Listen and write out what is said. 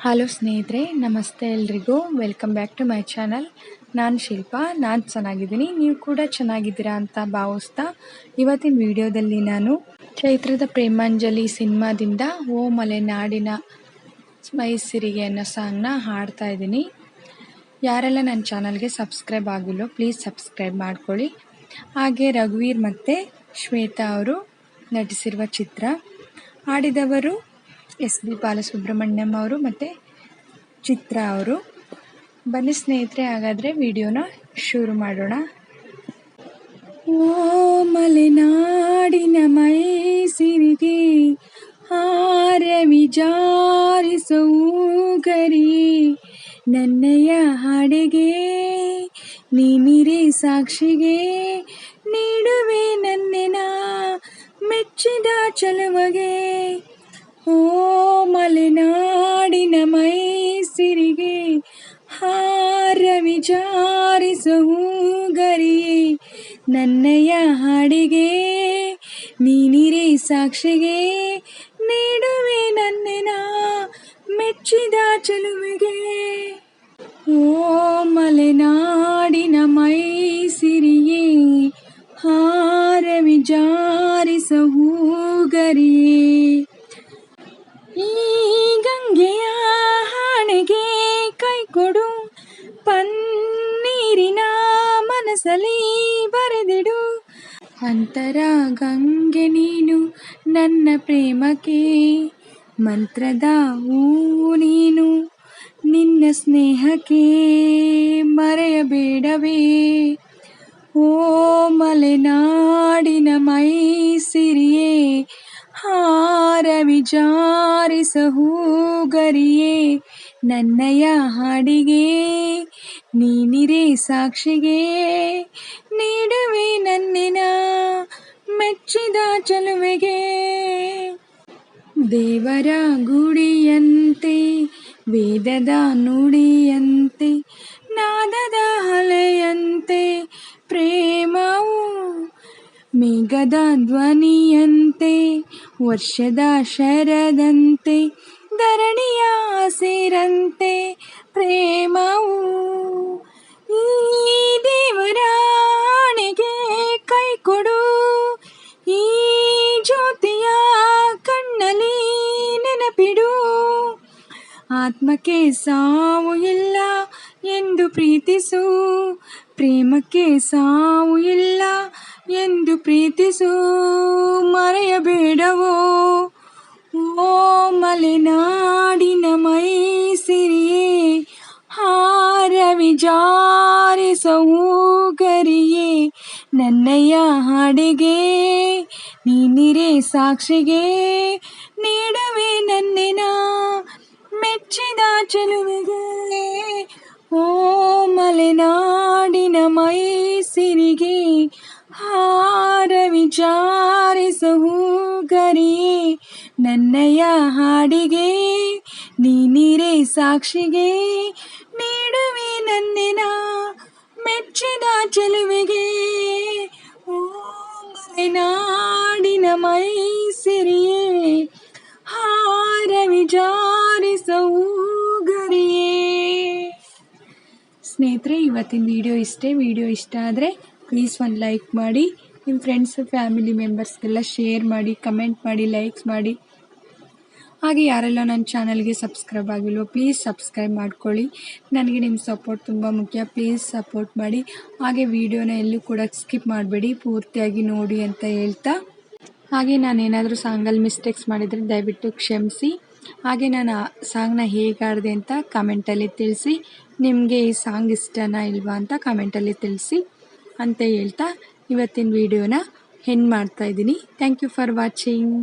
Hello ಸ್ನೇಹಿತರೆ, ನಮಸ್ತೆ ಎಲ್ರಿಗೂ. Welcome back to my channel. ನಾನು ಶಿಲ್ಪಾ. ನಾನು ಚೆನ್ನಾಗಿದ್ದೀನಿ, ನೀವು ಕೂಡ ಚೆನ್ನಾಗಿದ್ದೀರಾ ಅಂತ ಭಾವಿಸ್ತಾ ಇವತ್ತಿನ ವಿಡಿಯೋದಲ್ಲಿ ನಾನು ಚೈತ್ರದ ಪ್ರೇಮಾಂಜಲಿ ಸಿನಿಮಾದಿಂದ ಓ ಮಲೆನಾಡಿನ ಮೈಸಿರಿಗೆ ಅನ್ನೋ ಸಾಂಗ್ನ ಹಾಡ್ತಾ ಇದ್ದೀನಿ. ಯಾರೆಲ್ಲ ನನ್ನ ಚಾನಲ್ಗೆ ಸಬ್ಸ್ಕ್ರೈಬ್ ಆಗಿಲ್ಲೋ ಪ್ಲೀಸ್ ಸಬ್ಸ್ಕ್ರೈಬ್ ಮಾಡ್ಕೊಳ್ಳಿ. ಹಾಗೆ ರಘುವೀರ್ ಮತ್ತು ಶ್ವೇತಾ ಅವರು ನಟಿಸಿರುವ ಚಿತ್ರ. ಹಾಡಿದವರು ಎಸ್.ಪಿ. ಬಾಲಸುಬ್ರಹ್ಮಣ್ಯಂ ಅವರು ಮತ್ತು ಚಿತ್ರ ಅವರು. ಬನ್ನಿ ಸ್ನೇಹಿತರೆ, ಹಾಗಾದರೆ ವಿಡಿಯೋನ ಶುರು ಮಾಡೋಣ. ಓ ಮಲೆನಾಡಿನ ಮೈಸಿರಿಗೆ ಹಾರವಿ ಜಾರಿಸುವು ಗರಿ, ನನ್ನಯ ಹಾಡೆಗೆ ನೀನಿರೆ ಸಾಕ್ಷಿಗೆ, ನೀಡುವೆ ನನ್ನೆನ ಮೆಚ್ಚಿದ ಚಲುವಗೆ. ಓ ಮಲೆನಾಡಿನ ಮೈಸಿರಿಗೆ ಹಾರವಿ ಜಾರಿಸುವು ಗರಿಯೇ, ನನ್ನಯ ಹಾಡಿಗೆ ನೀನಿರೆ ಸಾಕ್ಷಿಗೆ, ನೀಡುವೆ ನನ್ನೆನ ಮೆಚ್ಚಿದ ಚಲುವಿಗೆ. ಓ ಮಲೆನಾಡಿನ ಮೈಸಿರಿಯೇ ಹಾರವಿ ಜಾರಿಸುವು ಗರಿಯೇ, ಈ ಗಂಗೆಯ ಹಾಣೆಗೆ ಕೈಕೊಡು, ಪನ್ನೀರಿನ ಮನಸಲಿ ಬರೆದಿಡು, ಅಂತರ ಗಂಗೆ ನೀನು ನನ್ನ ಪ್ರೇಮಕ್ಕೆ, ಮಂತ್ರದ ಹೂ ನೀನು ನಿನ್ನ ಸ್ನೇಹಕ್ಕೆ, ಮರೆಯಬೇಡವೇ ಓ ಮಲೆನಾಡಿನ ಮೈಸಿರಿಯೇ ಹಾರವಿ ಜಾರಿಸುವು ಗರಿಯೇ, ನನ್ನಯ ಹಾಡಿಗೆ ನೀನಿರೆ ಸಾಕ್ಷಿಗೆ, ನೀಡುವೆ ನನ್ನೆನ ಮೆಚ್ಚಿದ ಚಲುವೆಗೆ. ದೇವರ ಗುಡಿಯಂತೆ ವೇದದ ನುಡಿಯಂತೆ, ನಾದದ ಅಲೆಯಂತೆ ಪ್ರೇಮವು, ಮೇಘದ ಧ್ವನಿಯಂತೆ ವರ್ಷದ ಶರದಂತೆ, ಧರಣಿಯ ಹಸಿರಂತೆ ಪ್ರೇಮವು, ಈ ದೇವರ ಆಣೆಗೆ ಕೈಕೊಡು, ಈ ಜ್ಯೋತಿಯ ಕಣ್ಣಲ್ಲಿ ನೆನಪಿಡು, ಆತ್ಮಕ್ಕೆ ಸಾವು ಇಲ್ಲ ಎಂದು ಪ್ರೀತಿಸು, ಪ್ರೇಮಕ್ಕೆ ಸಾವು ಇಲ್ಲ ಎಂದು ಪ್ರೀತಿಸು, ಮರೆಯಬೇಡವೋ ಓ ಮಲೆನಾಡಿನ ಮೈಸಿರಿಯೇ ಹಾರವಿ ಜಾರಿಸುವು ಗರಿಯೇ, ನನ್ನಯ ಹಾಡಿಗೆ ನೀನಿರೆ ಸಾಕ್ಷಿಗೆ, ನೀಡುವೆ ನನ್ನೆನ ಮೆಚ್ಚಿದ ಚಲುವಿಗೆ. ಓ ಮಲೆನಾಡಿನ ಮೈಸಿರಿಗೆ ಹಾರವಿ ಜಾರಿಸುವು ಗರಿಯೇ, ನನ್ನಯ ಹಾಡಿಗೆ ನೀನಿರೆ ಸಾಕ್ಷಿಗೆ, ನೀಡುವೆ ನನ್ನೆನ ಮೆಚ್ಚಿದ ಚಲುವಿಗೆ. ಓ ಮಲೆನಾಡಿನ ಮೈಸಿರಿಯೇ ಹಾರವಿ ಜಾರಿಸುವು ಗರಿಯೇ. ಸ್ನೇಹಿತರೆ, ಇವತ್ತಿನ ವಿಡಿಯೋ ಇಷ್ಟೇ. ವಿಡಿಯೋ ಇಷ್ಟ ಆದರೆ ಪ್ಲೀಸ್ ಒಂದು ಲೈಕ್ ಮಾಡಿ, ನಿಮ್ಮ ಫ್ರೆಂಡ್ಸ್ ಫ್ಯಾಮಿಲಿ ಮೆಂಬರ್ಸ್ಗೆಲ್ಲ ಶೇರ್ ಮಾಡಿ, ಕಮೆಂಟ್ ಮಾಡಿ, ಲೈಕ್ಸ್ ಮಾಡಿ. ಹಾಗೆ ಯಾರೆಲ್ಲ ನನ್ನ ಚಾನಲ್ಗೆ ಸಬ್ಸ್ಕ್ರೈಬ್ ಆಗಿಲ್ವೋ ಪ್ಲೀಸ್ ಸಬ್ಸ್ಕ್ರೈಬ್ ಮಾಡ್ಕೊಳ್ಳಿ. ನನಗೆ ನಿಮ್ಮ ಸಪೋರ್ಟ್ ತುಂಬ ಮುಖ್ಯ, ಪ್ಲೀಸ್ ಸಪೋರ್ಟ್ ಮಾಡಿ. ಹಾಗೆ ವಿಡಿಯೋನ ಎಲ್ಲೂ ಕೂಡ ಸ್ಕಿಪ್ ಮಾಡಬೇಡಿ, ಪೂರ್ತಿಯಾಗಿ ನೋಡಿ ಅಂತ ಹೇಳ್ತಾ, ಹಾಗೆ ನಾನು ಏನಾದರೂ ಸಾಂಗಲ್ಲಿ ಮಿಸ್ಟೇಕ್ಸ್ ಮಾಡಿದರೆ ದಯವಿಟ್ಟು ಕ್ಷಮಿಸಿ. ಹಾಗೆ ನಾನು ಆ ಸಾಂಗ್ನ ಹೇಗೆ ಹಾಡಿದೆ ಅಂತ ಕಮೆಂಟಲ್ಲಿ ತಿಳಿಸಿ. ನಿಮಗೆ ಈ ಸಾಂಗ್ ಇಷ್ಟನಾ ಇಲ್ವಾ ಅಂತ ಕಮೆಂಟಲ್ಲಿ ತಿಳಿಸಿ ಅಂತ ಹೇಳ್ತಾ ಇವತ್ತಿನ ವಿಡಿಯೋನ ಎಂಡ್ ಮಾಡ್ತಾಯಿದ್ದೀನಿ. Thank you for watching.